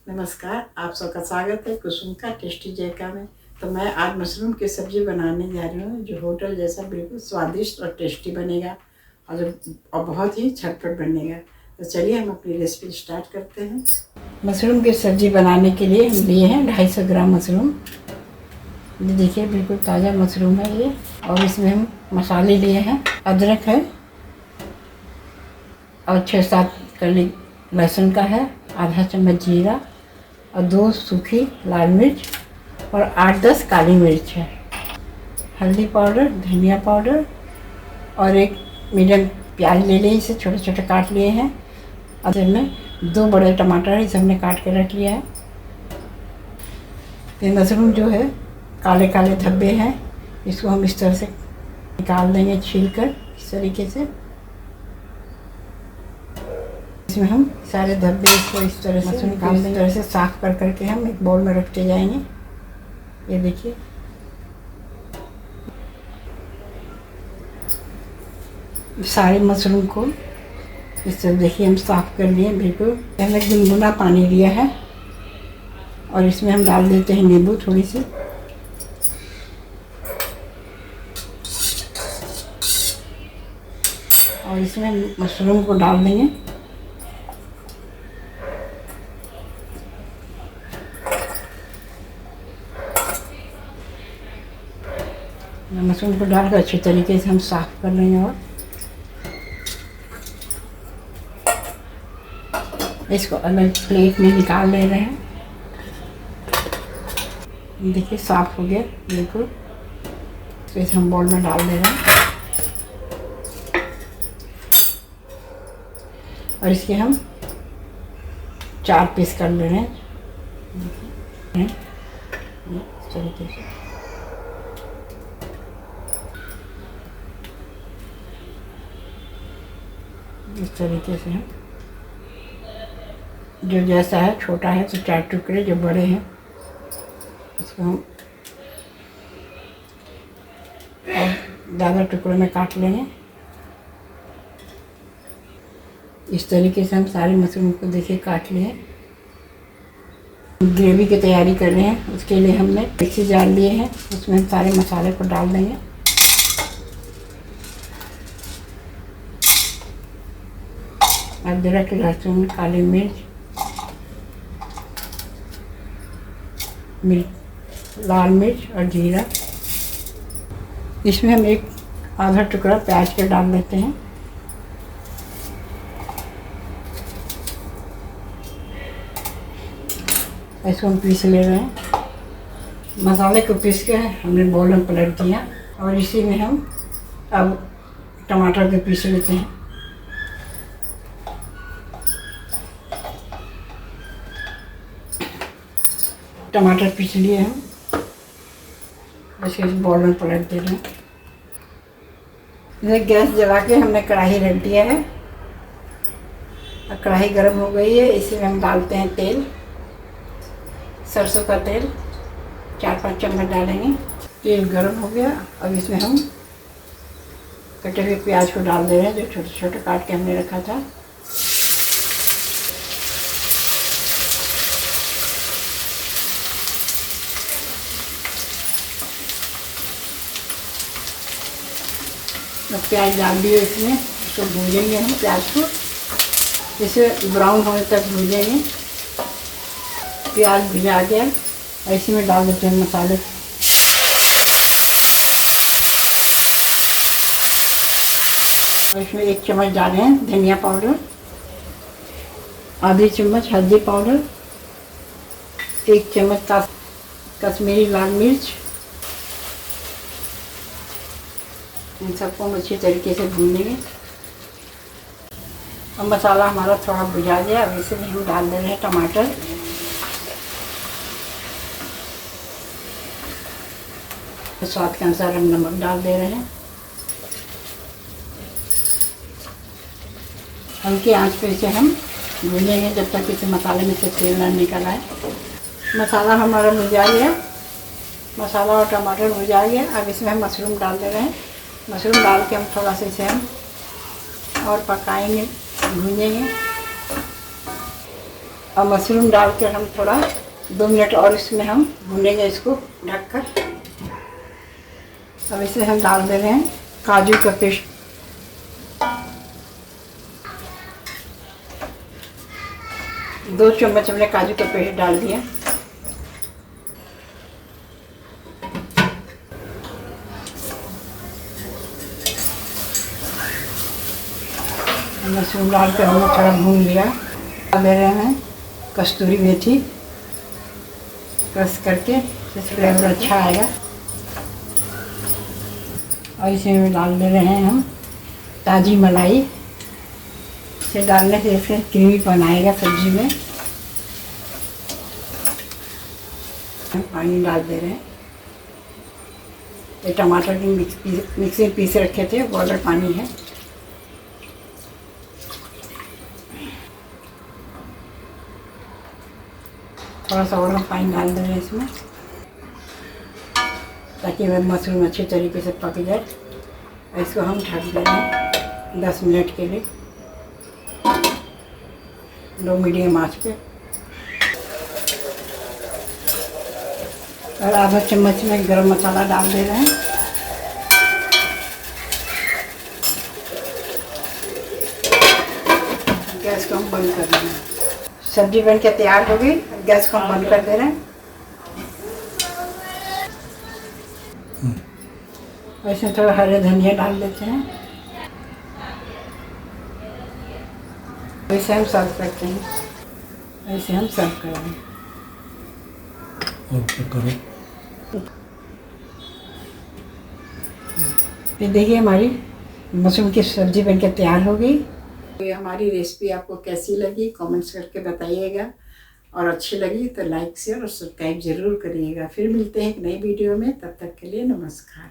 नमस्कार, आप सबका स्वागत है कुसुम का टेस्टी जायका में। तो मैं आज मशरूम की सब्ज़ी बनाने जा रही हूँ जो होटल जैसा बिल्कुल स्वादिष्ट और टेस्टी बनेगा और बहुत ही झटपट बनेगा। तो चलिए हम अपनी रेसिपी स्टार्ट करते हैं। मशरूम की सब्ज़ी बनाने के लिए हम लिए हैं 250 ग्राम मशरूम। ये देखिए बिल्कुल ताज़ा मशरूम है ये। और इसमें हम मसाले लिए हैं, अदरक है और 6-7 कली लहसुन का है, आधा चम्मच जीरा और 2 सूखी लाल मिर्च और 8-10 काली मिर्च है, हल्दी पाउडर, धनिया पाउडर और एक मीडियम प्याज ले लिए, इसे छोटे छोटे काट लिए हैं। और में 2 बड़े टमाटर इसे हमने काट के रख लिया है। ये मशरूम जो है काले काले धब्बे हैं, इसको हम इस तरह से निकाल देंगे छील कर इस तरीके से। इसमें हम सारे धब्बे इसको इस तरह से निकाल देंगे, इस तरह से साफ कर करके हम एक बाउल में रखते जाएंगे। ये देखिए सारे मशरूम को इस तरह देखिए हम साफ कर लिए बिल्कुल। हमने गुनगुना पानी लिया है और इसमें हम डाल देते हैं नींबू थोड़ी सी। और इसमें मशरूम को डाल देंगे। मशरूम को डालकर अच्छी तरीके से हम साफ कर लेंगे और इसको अलग प्लेट में निकाल ले रहे हैं। देखिए साफ हो गया बिल्कुल। तो इसे हम बाउल में डाल दे रहे हैं और इसके हम 4 पीस कर ले रहे हैं इस तरीके से। इस तरीके से हम जो जैसा है, छोटा है तो 4 टुकड़े, जो बड़े हैं उसको हम और ज़्यादा टुकड़ों में काट लेंगे। इस तरीके से हम सारे मशरूम को देखिए काट लिए। ग्रेवी की तैयारी कर रहे हैं, उसके लिए हमने मिक्सी जार लिए हैं, उसमें हम सारे मसाले को डाल देंगे। अदरक, लहसुन, काली मिर्च, लाल मिर्च और जीरा। इसमें हम एक आधा टुकड़ा प्याज के डाल देते हैं। इसको हम पीस ले रहे हैं। मसाले को पीस के हमने बाउल में पलट दिया और इसी में हम अब टमाटर के पीस लेते हैं। टमाटर पीस लिए हम, इस बाउल में पलट दे रहे हैं। इसे गैस जला के हमने कढ़ाई रख दिया है और कढ़ाई गर्म हो गई है। इसमें हम डालते हैं तेल, सरसों का तेल 4-5 चम्मच डालेंगे। तेल गर्म हो गया। अब इसमें हम कटे हुए प्याज को डाल दे रहे हैं जो छोटे छोटे काट के हमने रखा था। प्याज डाल दिए इसमें, इसको भूजेंगे हम प्याज को, इसे ब्राउन होने तक भूजेंगे। प्याज भुजा गया और इसी में डाल देते हैं मसाले। और इसमें 1 चम्मच डाले हैं धनिया पाउडर, आधी चम्मच हल्दी पाउडर, 1 चम्मच कश्मीरी लाल मिर्च। इन सबको हम अच्छी तरीके से भूनेंगे। अब मसाला हमारा थोड़ा भुजा गया। अब इसमें हम डाल दे रहे हैं टमाटर। स्वाद के अनुसार हम नमक डाल दे रहे हैं। हल्की आंच पे इसे हम भूनेंगे जब तक इसे मसाले में से तेल ना निकल आए। मसाला हमारा भुजा गया, मसाला और टमाटर भुजा गया। अब इसमें हम मशरूम डाल दे रहे हैं। मशरूम डाल के हम थोड़ा सा इसे हम और पकाएंगे, भूनेंगे। और मशरूम डाल के हम थोड़ा 2 मिनट और इसमें हम भूनेंगे इसको ढककर। अब इसे हम डाल दे रहे हैं काजू का पेस्ट। दो चम्मच हमने काजू का पेस्ट डाल दिया। मशरूम डाल कर हमने थोड़ा भून लिया। डाल दे रहे हैं कस्तूरी मेथी, क्रश करके इससे फ्लेवर अच्छा आएगा। और इसमें डाल दे रहे हैं हम ताज़ी मलाई। इसे डालने से फिर क्रीमीपन आएगा सब्जी में। हम पानी डाल दे रहे हैं। ये टमाटर की मिक्सी में पीस रखे थे, वो वाला पानी है। थोड़ा सा और पानी डाल दे रहे हैं इसमें, ताकि वह मशरूम अच्छी तरीके से पक जाए। इसको हम ढक देंगे 10 मिनट के लिए, लो मीडियम आंच पे। और आधा चम्मच में गरम मसाला डाल दे रहे हैं। गैस को हम बंद कर देंगे। सब्जी बन के तैयार हो गई। गैस को हम बंद कर दे रहे हैं। इसमें थोड़ा हरे धनिया डाल देते हैं। ऐसे हम सर्व करते हैं। ऐसे हम सर्व करेंगे। ये देखिए हमारी मशरूम की सब्जी बनके तैयार हो गई। ये हमारी रेसिपी आपको कैसी लगी कमेंट्स करके बताइएगा, और अच्छी लगी तो लाइक शेयर और सब्सक्राइब ज़रूर करिएगा। फिर मिलते हैं एक नई वीडियो में, तब तक के लिए नमस्कार।